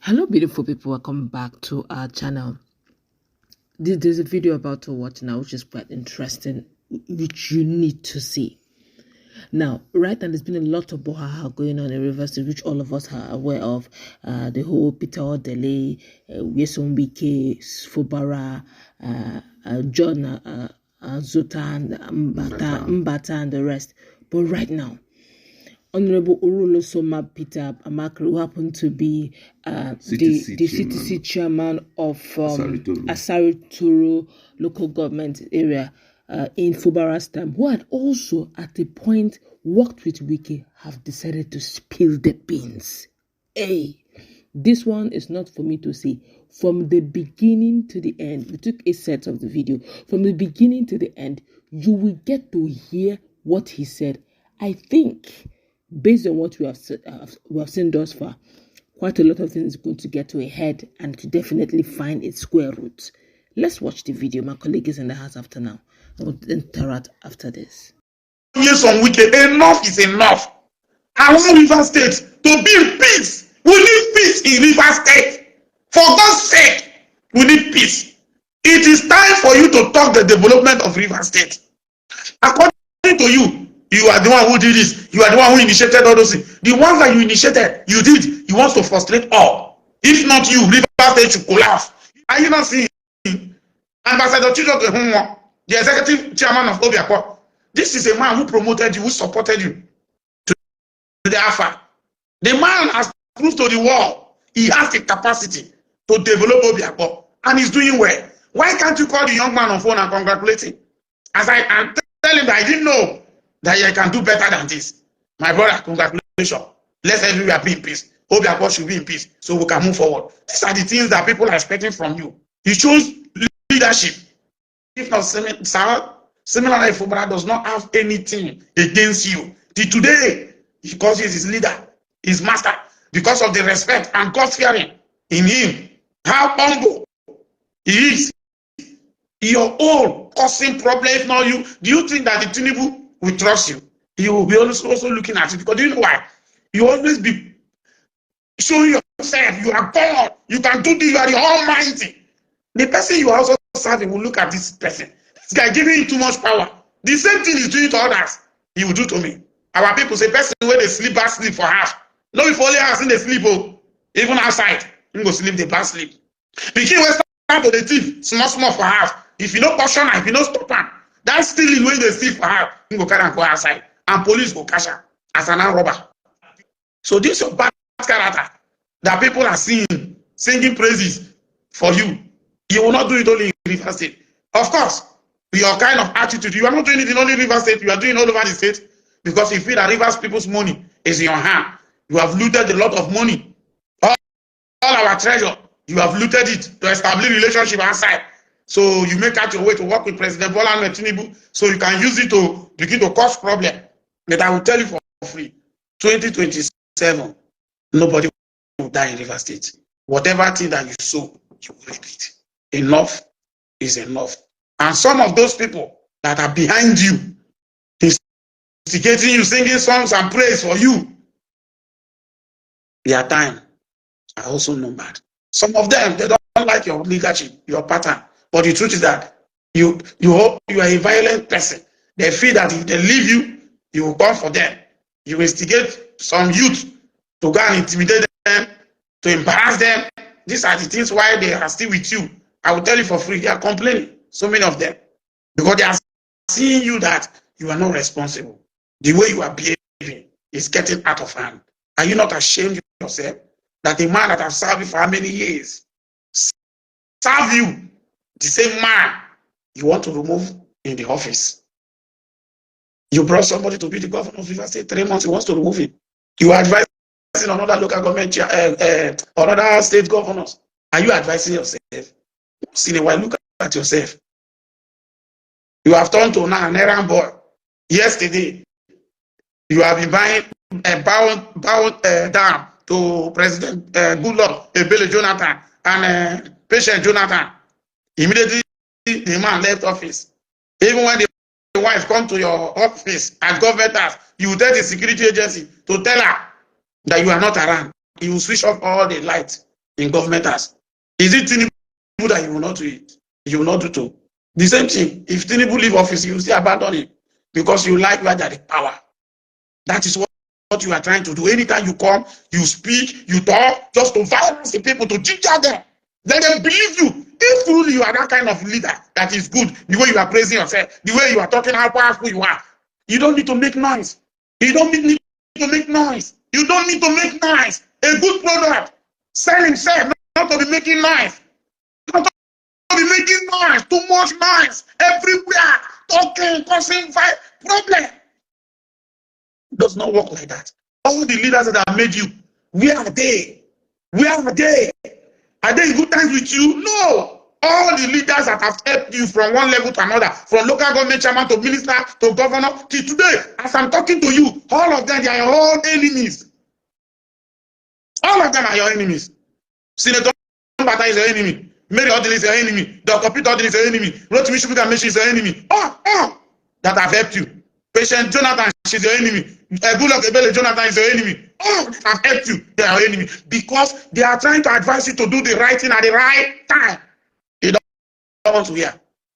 Hello beautiful people, welcome back to our channel. There's a video about to watch now which is quite interesting, which you need to see. Now, right now there's been a lot of bohaha going on in Rivers State, which all of us are aware of. The whole Peter Odele, Wike, Fubara, John Zotan, Mbata and the rest. But right now, Honorable Urulo Soma Peter Amakri, who happened to be the CTC chairman of Asari local government area in Fubara's time, who had also at a point worked with Wike, have decided to spill the beans. Hey, this one is not for me to say. From the beginning to the end, we took a set of the video. From the beginning to the end, you will get to hear what he said. I think, based on what we have seen thus far, quite a lot of things are going to get to a head and to definitely find its square root. Let's watch the video. My colleague is in the house after now. I will interact after this. Yes, on Wike, enough is enough. I want River State to build peace. We need peace in River State. For God's sake, we need peace. It is time for you to talk the development of River State. According to you, you are the one who did this. You are the one who initiated all those things. The ones that you initiated, you did. You want to frustrate all. If not you, River State should collapse. Are you not seeing Ambassador Chidoke, the executive chairman of Obiakwa? This is a man who promoted you, who supported you to the Alpha. The man has proved to the world he has the capacity to develop Obiakwa, and he's doing well. Why can't you call the young man on phone and congratulate him? As I am telling him that I didn't know that you can do better than this. My brother, congratulations. Let's everywhere be in peace. Obiakwa should be in peace so we can move forward. These are the things that people are expecting from you. You chose leadership. If not similarly, Fubara does not have anything against you. Today, because he is his leader, his master, because of the respect and God-fearing in him, how humble he is. Your own causing problem, if not you, do you think that the Tinubu will trust you? He will be also looking at you, because do you know why? You always be showing yourself, you are God, you can do this, you are the Almighty. The person you are also serving will look at this person. This guy giving you too much power. The same thing he's doing to others, he will do to me. Our people say, person where they sleep, bad sleep for half. No, if only us in the sleep, oh, even outside, you go sleep the bad sleep. Begin West to the thief, small for half. If you don't caution, if you don't stop him, that's still in when they steal for half. You go carry and go outside, and police go catch her as an armed robber. So this is your bad character that people are singing praises for you. You will not do it only in River State. Of course, with your kind of attitude, you are not doing it in only River State, you are doing all over the state, because you feel that Rivers people's money is in your hand. You have looted a lot of money. All our treasure, you have looted it to establish relationship outside. So you make out your way to work with President Bola Ahmed Tinubu, so you can use it to begin to cause problem. But I will tell you for free, 2027, nobody will die in River State. Whatever thing that you sow, you will reap it. Enough is enough. And some of those people that are behind you, instigating you, singing songs and praise for you, their time are also numbered. Some of them, they don't like your leadership, your pattern. But the truth is that you are a violent person. They feel that if they leave you, you will come for them. You instigate some youth to go and intimidate them, to embarrass them. These are the things why they are still with you. I will tell you for free, they are complaining, so many of them, because they are seeing you that you are not responsible. The way you are behaving is getting out of hand. Are you not ashamed of yourself that a man that has served you for how many years serve you, the same man you want to remove in the office? You brought somebody to be the governor of River State 3 months, he wants to remove him. You are advising another local government, another state governors. Are you advising yourself? Once in a while, look at yourself. You have turned to now an errand boy. Yesterday, you have been bowed down to President Goodluck, Ebele Jonathan, and Patient Jonathan. Immediately, the man left office. Even when the wife come to your office as government house, you tell the security agency to tell her that you are not around. You will switch off all the lights. in government house. Is it Tinubu that you will not do it? You will not do to. The same thing. If Tinubu leave office, you will still abandon him because you like where there is power. That is what you are trying to do. Anytime you come, you speak, you talk, just to violence the people, to ginger them. Let them believe you. If truly you are that kind of leader that is good, the way you are praising yourself, the way you are talking, how powerful you are, you don't need to make noise. You don't need to make noise. You don't need to make noise. A good product, sell himself, not to be making noise. Not to be making noise, too much noise, everywhere, talking, causing problem. It does not work like that. All the leaders that have made you, where are they? Where are they? Are they in good times with you? No. All the leaders that have helped you from one level to another, from local government chairman to minister to governor, till today, as I'm talking to you, all of them, they are your own enemies. All of them are your enemies. Senator Bata is your enemy. Mary Odile is your enemy. Dr. Peter Odile is your enemy. Rotimi Shubuka is your enemy. All that have helped you. Patient Jonathan, she's your enemy. Goodluck Ebele Jonathan is your enemy. All that have helped you, they are your enemy. Because they are trying to advise you to do the right thing at the right time. You don't want to hear.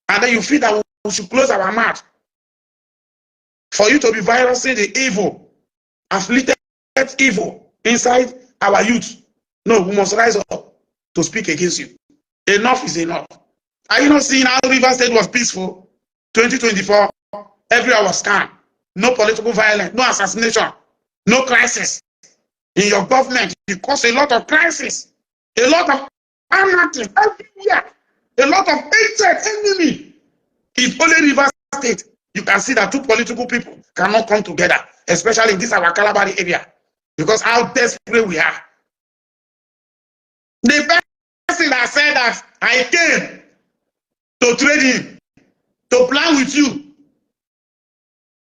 And then you feel that we should close our mouth. For you to be virusing the evil, afflicted evil inside our youth. No, we must rise up to speak against you. Enough is enough. Are you not seeing how Rivers State was peaceful? 2024, everywhere was calm. No political violence, no assassination, no crisis. In your government, you cause a lot of crisis, a lot of anarchy everywhere, a lot of hatred, enemy. It's only Rivers State. You can see that two political people cannot come together, especially in this our Calabar area, because how desperate we are. The person that said that I came to trade him, to plan with you,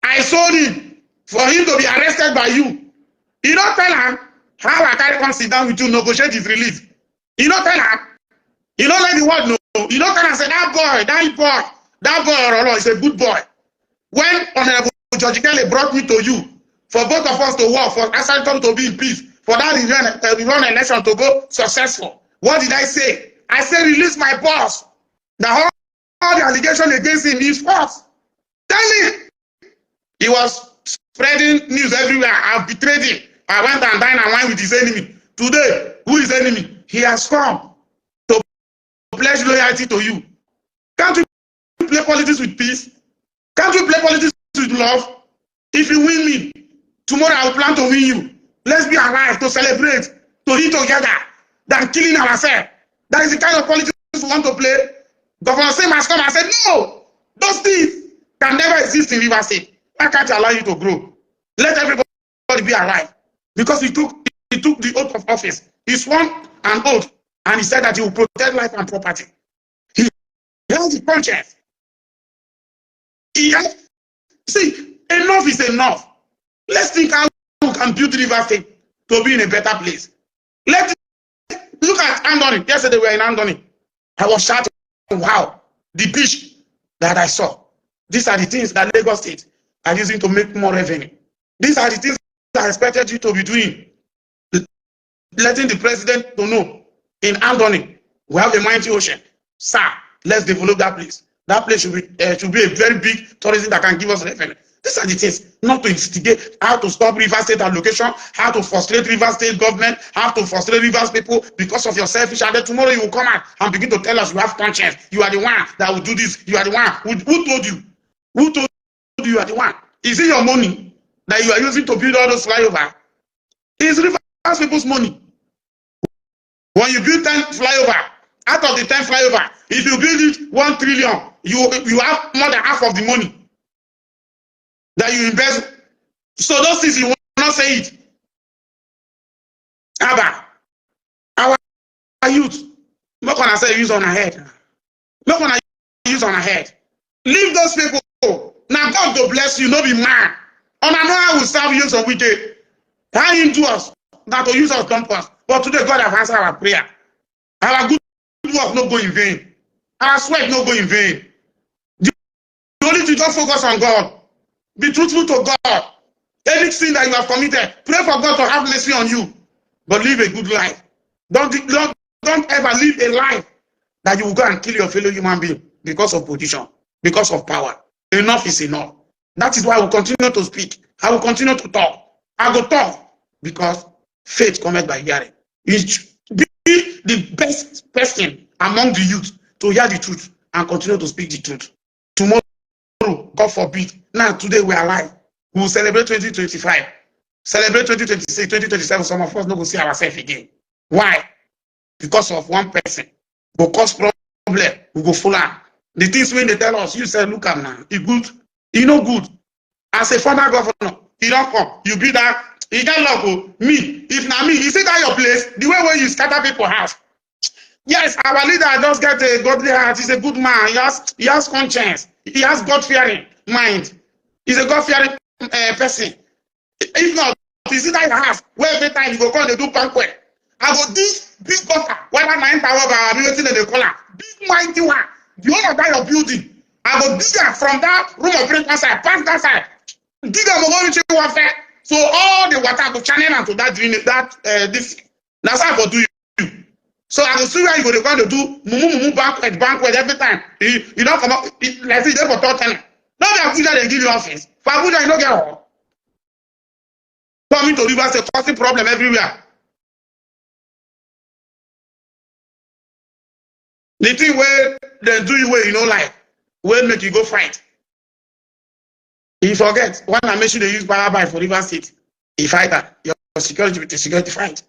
I sold him for him to be arrested by you. You don't tell him how I can come sit down with you, negotiate his release. You don't tell him. You don't let the word know. You don't tell him, say, that boy, is a good boy. When Honorable George Kelly brought me to you, for both of us to work, for Asylum to be in peace, for that run election to go successful, what did I say? I said, release my boss. All the allegation against him is false. Tell him. He was spreading news everywhere. I've betrayed him. I went and dined and wine with his enemy. Today, who is enemy? He has come to pledge loyalty to you. Can't you play politics with peace? Can't you play politics with love? If you win me, tomorrow I will plan to win you. Let's be alive to celebrate, to eat together, than killing ourselves. That is the kind of politics we want to play. Governor Sim has come and said, no, those things can never exist in Rivers State. I can't allow you to grow. Let everybody be alive. Because he took the oath of office. He swore an oath, and he said that he will protect life and property. He held the conscience. See, enough is enough. Let's think how we can build Rivers State to be in a better place. Let's look at Andoni. Yesterday we were in Andoni. I was shouting, wow, the beach that I saw. These are the things that Lagos State are using to make more revenue. These are the things that I expected you to be doing. Letting the president to know in Andoni, we have a mighty ocean. Sir, let's develop that place. That place should be a very big tourism that can give us revenue. These are the things, not to instigate how to stop Rivers State allocation, how to frustrate Rivers State government, how to frustrate Rivers people because of your selfish. And then tomorrow you will come out and begin to tell us you have conscience. You are the one that will do this. You are the one. Who told you? Who told you are the one? Is it your money that you are using to build all those flyovers? It's Rivers people's money. When you build 10 flyover, out of the 10 flyover, if you build it 1 trillion, you have more than half of the money that you invest. So those things you will not say it. Abba, our youth, not gonna say use on our head. Not gonna use on our head. Leave those people. Now God will bless you, not be man. On another will serve you some wicked. How him to us, not to use us compass. But today God have answered our prayer. Our good work not go in vain. Our sweat not go in vain. The only thing, just focus on God. Be truthful to God. Any sin that you have committed, pray for God to have mercy on you. But live a good life. Don't don't ever live a life that you will go and kill your fellow human being because of position, because of power. Enough is enough. That is why I will continue to speak. I will continue to talk. I will talk because faith comes by hearing. You be the best person among the youth to hear the truth and continue to speak the truth. Tomorrow, God forbid, now today we are alive. We will celebrate 2025. Celebrate 2026, 2027. Some of us not going to see ourselves again. Why? Because of one person. Go cause problem. We go full on. The things when they tell us, you say, look at now. It good. You know good. As a former governor, you don't come. You be that. You get luck. Me, if not me, you see that your place, the way where you scatter people's house. Yes, our leader does get a godly heart. He's a good man. He has conscience. He has God-fearing mind. He's a God-fearing person. If not, you see that your house, where every time you go come, they do banquet. I go this big gutter, whether 9 tower by everything in the corner, big mighty one. The owner of your building. I go dig her from that room of breakfast side, pass that side. Dig her, go reach one fair. So all the water go channel into that drainage, this. That's how I go do you. So I go see where you go to do mumu banquet every time. You don't come up, let's see, they for 3 tenants. Not the Abuja they give you office. For Abuja, you don't get all. Coming to Rivers, a causing problem everywhere. The thing where they do you where you know like, where make you go fight. You forget, when I mentioned they use power by for Rivers State, he fight that, your security with the security fight.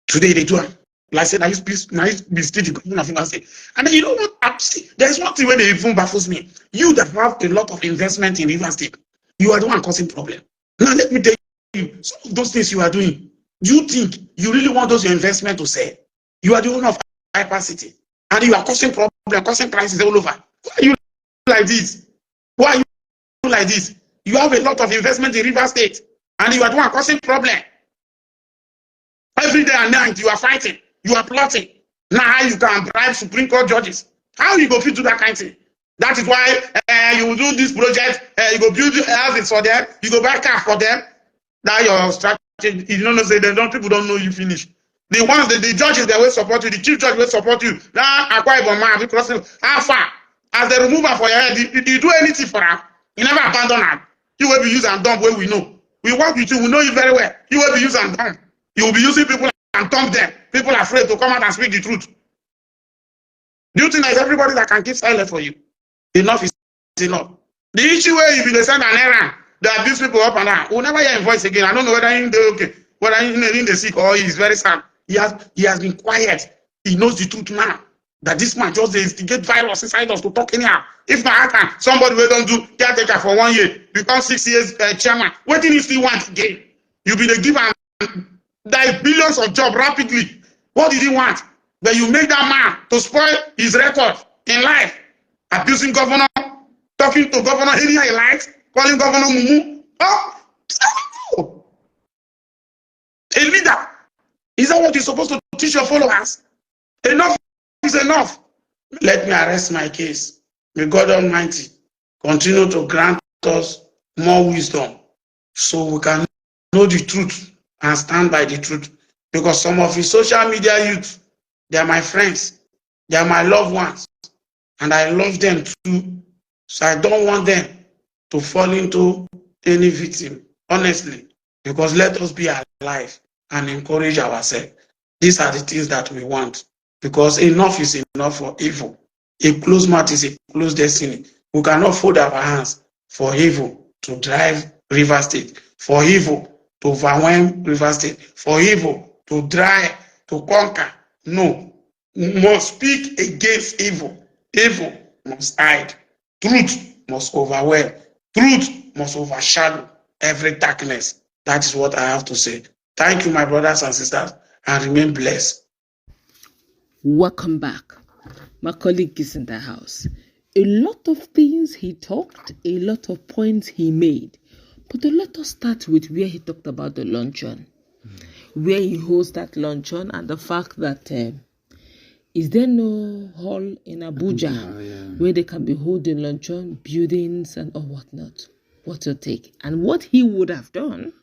Today they do it. Like I said, I used to be state the government of Rivers State. And then you know what, there's one thing where they even baffles me. You that have a lot of investment in Rivers State, you are the one causing problem. Now let me tell you, some of those things you are doing, do you think you really want those your investment to sell? You are the owner of Hyper City. And you are causing problems, causing crises all over. Why are you like this? Why are you like this? You have a lot of investment in River State, and you are the one causing problem. Every day and night, you are fighting, you are plotting. Now you can bribe Supreme Court judges. How you go fit do that kind of thing? That is why you will do this project, you go build houses for them, you go buy cars for them. That your strategy. You don't know, say they don't, people don't know you finish. The ones that the judges they will support you, the chief judge will support you. Now acquire man, because how far? As they remove her for your head, you do anything for her. You never abandon her. You will be used and dump where we know. We work with you, we know you very well. You will be used and dump. You will be using people and dump them. People are afraid to come out and speak the truth. Do you think there's everybody that can keep silent for you? Enough is enough. The issue where if you send an errand, they abuse people up and down. We'll never hear his voice again. I don't know whether he's okay, whether he's in the sick or he's very sad. He has been quiet. He knows the truth now. That this man just instigate virus inside us to talk anyhow. If not, I can. Somebody will don't do caretaker for 1 year, become 6 years chairman. What did he still want again? You be the giver. There is billions of jobs rapidly. What did he want? That you make that man to spoil his record in life, abusing governor, talking to governor anyhow he likes, calling governor Mumu. Oh, a leader. Is that what you're supposed to teach your followers? Enough is enough. Let me arrest my case. May God Almighty continue to grant us more wisdom so we can know the truth and stand by the truth. Because some of the social media youth, they are my friends, they are my loved ones, and I love them too. So I don't want them to fall into any victim, honestly, because let us be alive and encourage ourselves. These are the things that we want, because enough is enough for evil. A closed mouth is a closed destiny. We cannot fold our hands for evil to drive River State, for evil to overwhelm River State, for evil to drive, to conquer. No, we must speak against evil. Evil must hide. Truth must overwhelm. Truth must overshadow every darkness. That is what I have to say. Thank you, my brothers and sisters, and remain blessed. Welcome back. My colleague is in the house. A lot of things he talked, a lot of points he made. But let us start with where he talked about the luncheon. Where he hosts that luncheon and the fact that is there no hall in Abuja where they can be holding luncheon, buildings and or whatnot? What's your take? And what he would have done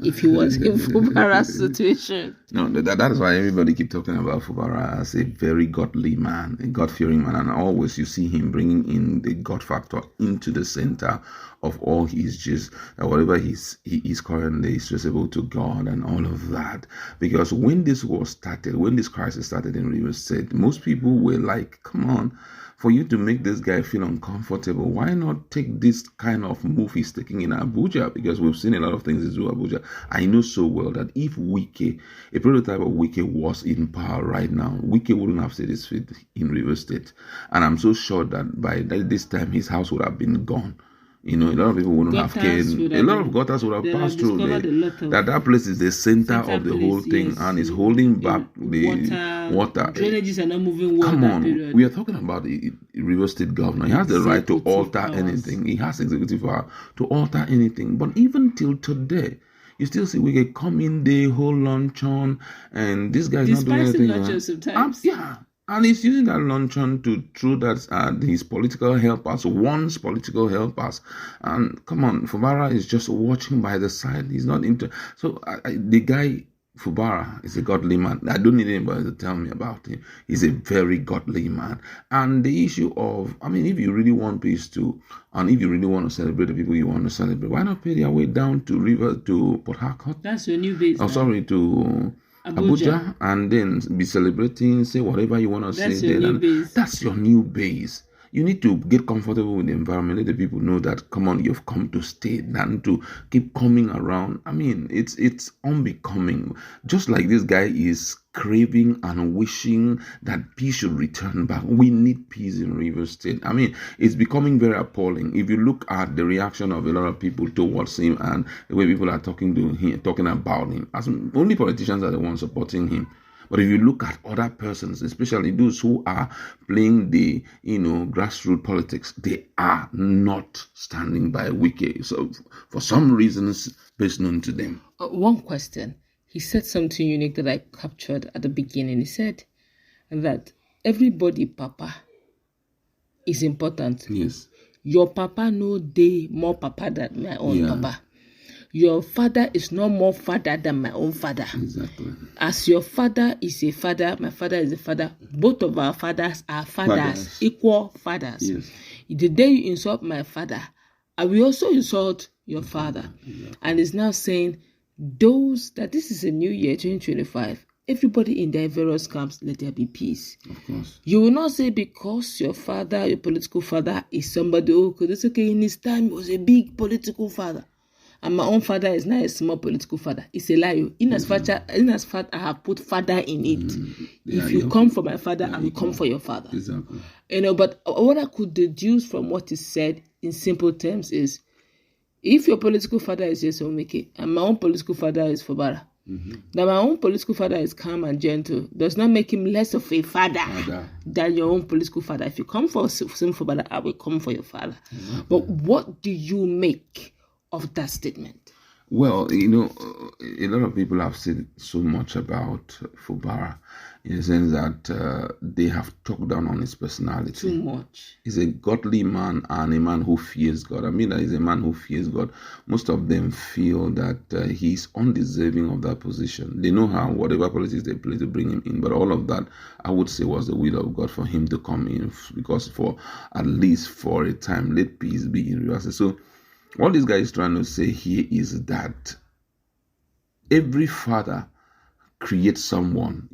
if he was in Fubara's situation. No, that is why everybody keep talking about Fubara as a very godly man, a God-fearing man, and always you see him bringing in the God factor into the center of all his gist, whatever he is currently is traceable to God and all of that. Because when this war started, when this crisis started in Rivers State, most people were like, come on, for you to make this guy feel uncomfortable, why not take this kind of move he's taking in Abuja? Because we've seen a lot of things in Abuja. I know so well that if Wike, a prototype of Wike, was in power right now, Wike wouldn't have set his feet in Rivers State. And I'm so sure that by this time, his house would have been gone. You know, a lot of people wouldn't have cared. A lot of gutters would have passed through there. That place is the center of the whole thing, yes, and is holding back the water. Drainages are not moving well. Come on, we are talking about the River State governor. He has the right to alter anything. He has executive power to alter anything. But even till today, you still see we can come in the whole luncheon, and this guy is not doing anything. Luncheon sometimes. Yeah. And he's using that luncheon to throw that his political helpers, one's political helpers. And come on, Fubara is just watching by the side. He's not into. So the guy, Fubara, is a godly man. I don't need anybody to tell me about him. He's a very godly man. And the issue of, I mean, if you really want peace and if you really want to celebrate the people you want to celebrate, why not pay their way down to Port Harcourt? That's your new base. Oh, sorry, to Abuja, and then be celebrating, say whatever you want to say. That's your new base. You need to get comfortable with the environment. Let the people know that, come on, you've come to stay, than to keep coming around. I mean, it's unbecoming. Just like this guy is craving and wishing that peace should return back. We need peace in Rivers State. I mean, it's becoming very appalling. If you look at the reaction of a lot of people towards him and the way people are talking about him, as only politicians are the ones supporting him. But if you look at other persons, especially those who are playing the, grassroots politics, they are not standing by Wike. So for some reasons, best known to them. One question. He said something unique that I captured at the beginning. He said that everybody, Papa, is important. Yes. Your Papa no day more Papa than my own Papa. Your father is no more father than my own father. Exactly. As your father is a father, my father is a father. Both of our fathers are fathers. Equal fathers. Yes. The day you insult my father, I will also insult your father. Exactly. And is now saying that this is a new year, 2025. Everybody in their various camps, let there be peace. Of course. You will not say because your father, your political father, is somebody because it's okay. In his time, he was a big political father. And my own father is not a small political father. It's a lie. In as far I have put father in it. If you come for my father, I will come for your father. Exactly. But what I could deduce from what is said in simple terms is, if your political father is Jason Wike and my own political father is Fubara, now my own political father is calm and gentle, does not make him less of a father than your own political father. If you come for some Fubara, I will come for your father. But what do you make of that statement? Well, a lot of people have said so much about Fubara in the sense that they have talked down on his personality. Too much. He's a godly man and a man who fears God. I mean, that he's a man who fears God. Most of them feel that he's undeserving of that position. They know how, whatever politics they play to bring him in, but all of that, I would say, was the will of God for him to come in, because at least for a time, let peace be in Rivers. So, what this guy is trying to say here is that every father creates someone,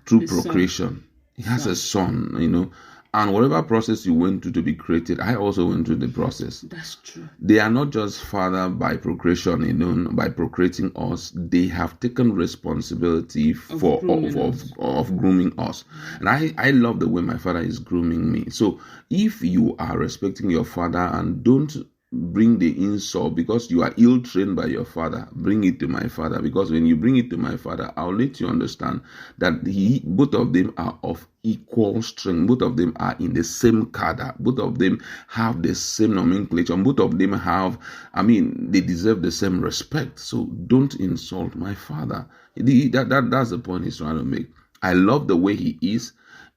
through procreation. He has a son, and whatever process you went through to be created, I also went through the process. That's true. They are not just father by procreation, by procreating us. They have taken responsibility of grooming us. And I love the way my father is grooming me. So if you are respecting your father and don't bring the insult because you are ill-trained by your father, bring it to my father, because when you bring it to my father, I'll let you understand that both of them are of equal strength. Both of them are in the same cadre. Both of them have the same nomenclature. Both of them they deserve the same respect. So don't insult my father. That's the point he's trying to make. I love the way he is.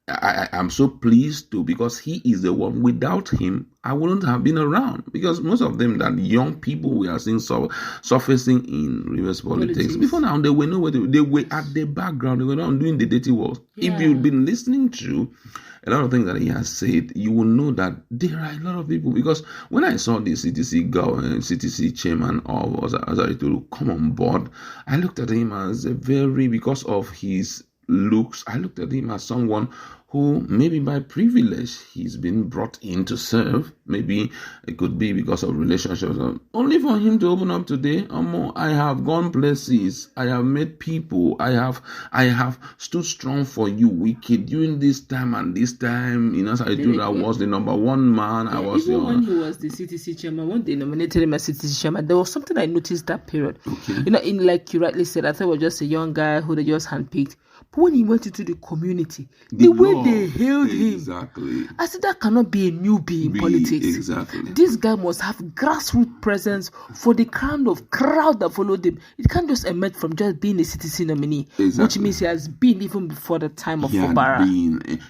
I'm so pleased too, because he is the one. Without him, I wouldn't have been around, because most of them, that young people we are seeing surfacing in reverse politics before now, they were nowhere. They were at the background. They were not doing the dirty work. If you've been listening to a lot of things that he has said, you will know that there are a lot of people. Because when I saw the CTC chairman of Azaritu come on board, I looked at him as because of his looks, I looked at him as someone who maybe by privilege he's been brought in to serve. Maybe it could be because of relationships. Only for him to open up today, I have gone places, I have met people, I have stood strong for you, Wike, during this time and this time. So I told I was the number one man. I was even when he was the CTC chairman, when they nominated him as CTC chairman, there was something I noticed that period. In like you rightly said, I thought he was just a young guy who they just handpicked. But when he went into the community, the way they hailed him, I said that cannot be a newbie in politics. Exactly. This guy must have grassroots presence for the kind of crowd that followed him. It can't just emerge from just being a CTC nominee, which means he has been even before the time of Fubara.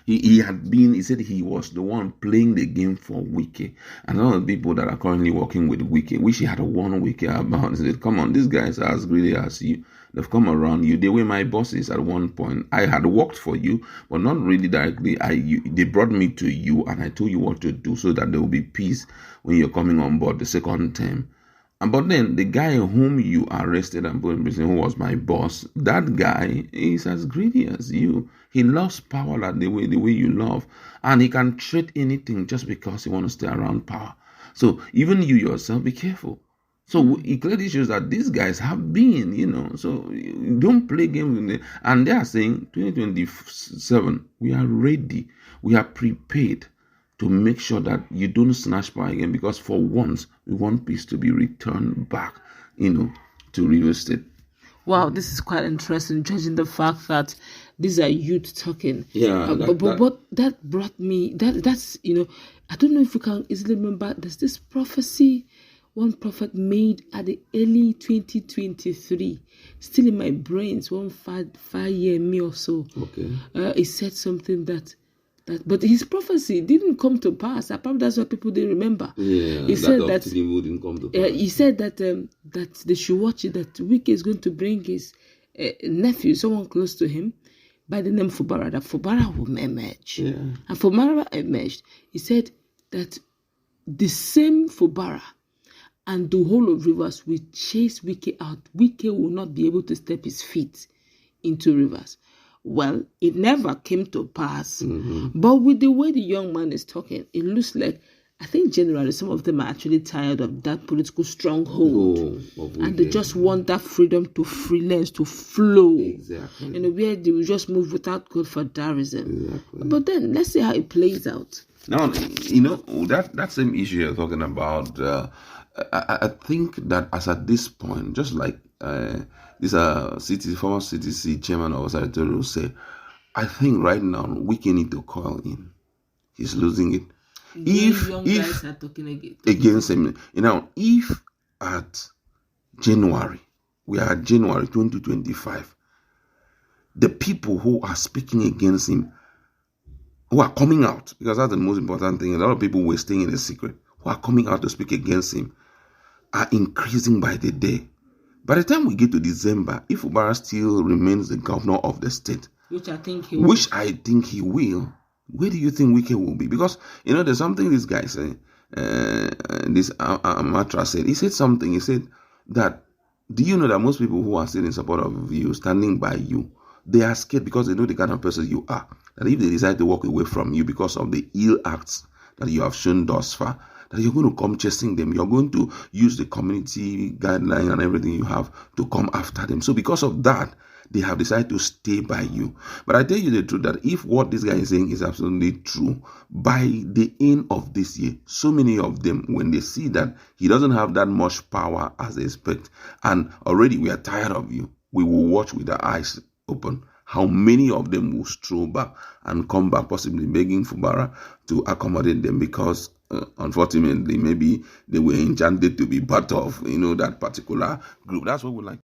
He said he was the one playing the game for Wike. And all the people that are currently working with Wike, wish he had won Wike about. He said, come on, these guys are as greedy as you. They've come around you. They were my bosses at one point. I had worked for you, but not really directly. They brought me to you, and I told you what to do so that there will be peace when you're coming on board the second term. But then the guy whom you arrested and put in prison, who was my boss, that guy is as greedy as you. He loves power like the way you love, and he can trade anything just because he wants to stay around power. So even you yourself, be careful. So it clearly shows that these guys have been, so don't play games with them. And they are saying 2027, we are ready. We are prepared to make sure that you don't snatch power again, because for once, we want peace to be returned back, to River State. Wow, this is quite interesting, judging the fact that these are youth talking. Yeah. But that brought me, that's, I don't know if you can easily remember, there's this prophecy one prophet made at the early 2023, still in my brains, 5 year me or so. Okay. He said something that but his prophecy didn't come to pass. Probably that's what people didn't remember. Yeah, he said that didn't come to pass. He said that they should watch it, that Wike is going to bring his nephew, someone close to him, by the name Fubara, that Fubara will emerge. Yeah. And Fubara emerged. He said that the same Fubara and the whole of Rivers will chase Wike out. Wike will not be able to step his feet into Rivers. Well, it never came to pass. But with the way the young man is talking, it looks like, I think generally some of them are actually tired of that political stronghold. And they just want that freedom to freelance, to flow. Exactly. Where they will just move without godfatherism. Exactly. But then, let's see how it plays out. Now, that same issue you're talking about, I think that as at this point, just like this former CTC chairman of Azaritu said, I think right now Wike need to call in. He's losing it. If guys are talking against him, if at January, we are at January 2025, the people who are speaking against him, who are coming out, because that's the most important thing, a lot of people were staying in a secret, who are coming out to speak against him, are increasing by the day. By the time we get to December, if Fubara still remains the governor of the state, which I think he will, where do you think Wike will be? Because, there's something this guy said, this Amatra said. He said something. He said that, do you know that most people who are still in support of you, standing by you, they are scared because they know the kind of person you are. That if they decide to walk away from you because of the ill acts that you have shown thus far, that you're going to come chasing them. You're going to use the community guideline and everything you have to come after them. So because of that, they have decided to stay by you. But I tell you the truth that if what this guy is saying is absolutely true, by the end of this year, so many of them, when they see that he doesn't have that much power as they expect, and already we are tired of you, we will watch with our eyes open how many of them will stroll back and come back, possibly begging Fubara to accommodate them, because unfortunately, maybe they were enchanted to be part of, that particular group. That's what we like.